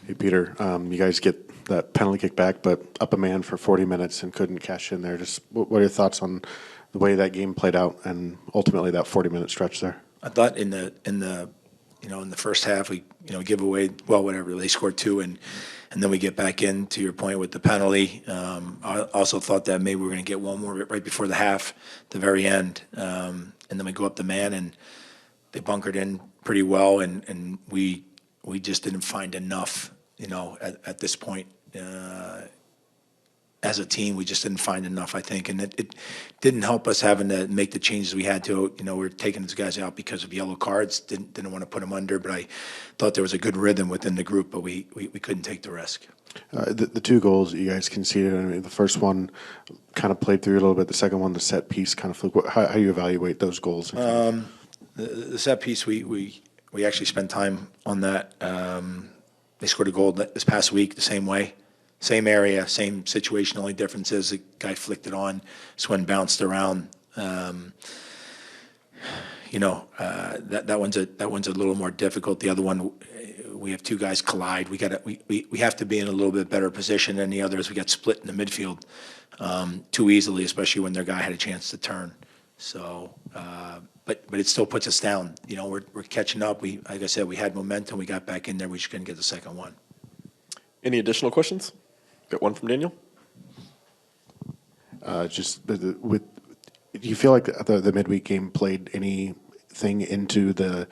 Hey, Peter, you guys get that penalty kick back, but up a man for 40 minutes and couldn't cash in there. Just what are your thoughts on the way that game played out and ultimately that 40-minute stretch there? I thought in the first half we give away, well, whatever, they scored two, and then we get back in, to your point, with the penalty. I also thought that maybe we were going to get one more right before the half, the very end, and then we go up the man and they bunkered in pretty well, and we just didn't find enough, at this point. As a team, we just didn't find enough, I think, and it didn't help us having to make the changes we had to. We're taking these guys out because of yellow cards. Didn't want to put them under, but I thought there was a good rhythm within the group, but we couldn't take the risk. The two goals that you guys conceded, I mean, the first one kind of played through a little bit. The second one, the set piece, kind of fluke. How do you evaluate those goals? The set piece, we actually spent time on that. They scored a goal this past week the same way. Same area, same situation. Only difference is the guy flicked it on. Swin bounced around. That one's a little more difficult. The other one, we have two guys collide. We have to be in a little bit better position than the others. We got split in the midfield too easily, especially when their guy had a chance to turn. So, but it still puts us down. We're catching up. Like I said, we had momentum. We got back in there. We just couldn't get the second one. Any additional questions? Got one from Daniel. Do you feel like the midweek game played anything into the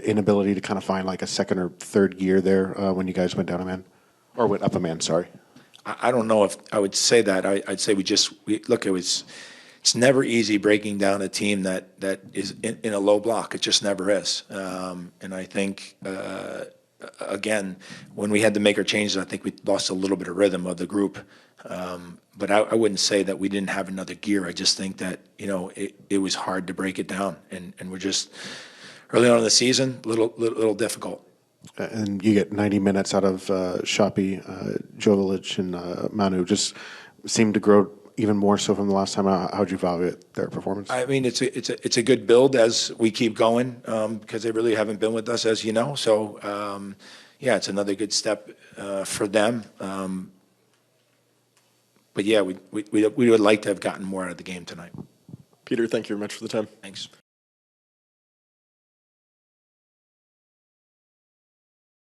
inability to kind of find like a second or third gear there when you guys went down a man or went up a man? Sorry. I don't know if I would say that. I'd say it's never easy breaking down a team that is in a low block. It just never is. And I think, again, when we had to make our changes, I think we lost a little bit of rhythm of the group. But I wouldn't say that we didn't have another gear. I just think that, it was hard to break it down. And we're just, early on in the season, little difficult. And you get 90 minutes out of Shoppy, Jovic, and Manu. Just seemed to grow even more so from the last time. How'd you evaluate their performance? I mean, it's a good build as we keep going because they really haven't been with us, as you know. So, it's another good step for them. But yeah, we would like to have gotten more out of the game tonight. Peter, thank you very much for the time. Thanks.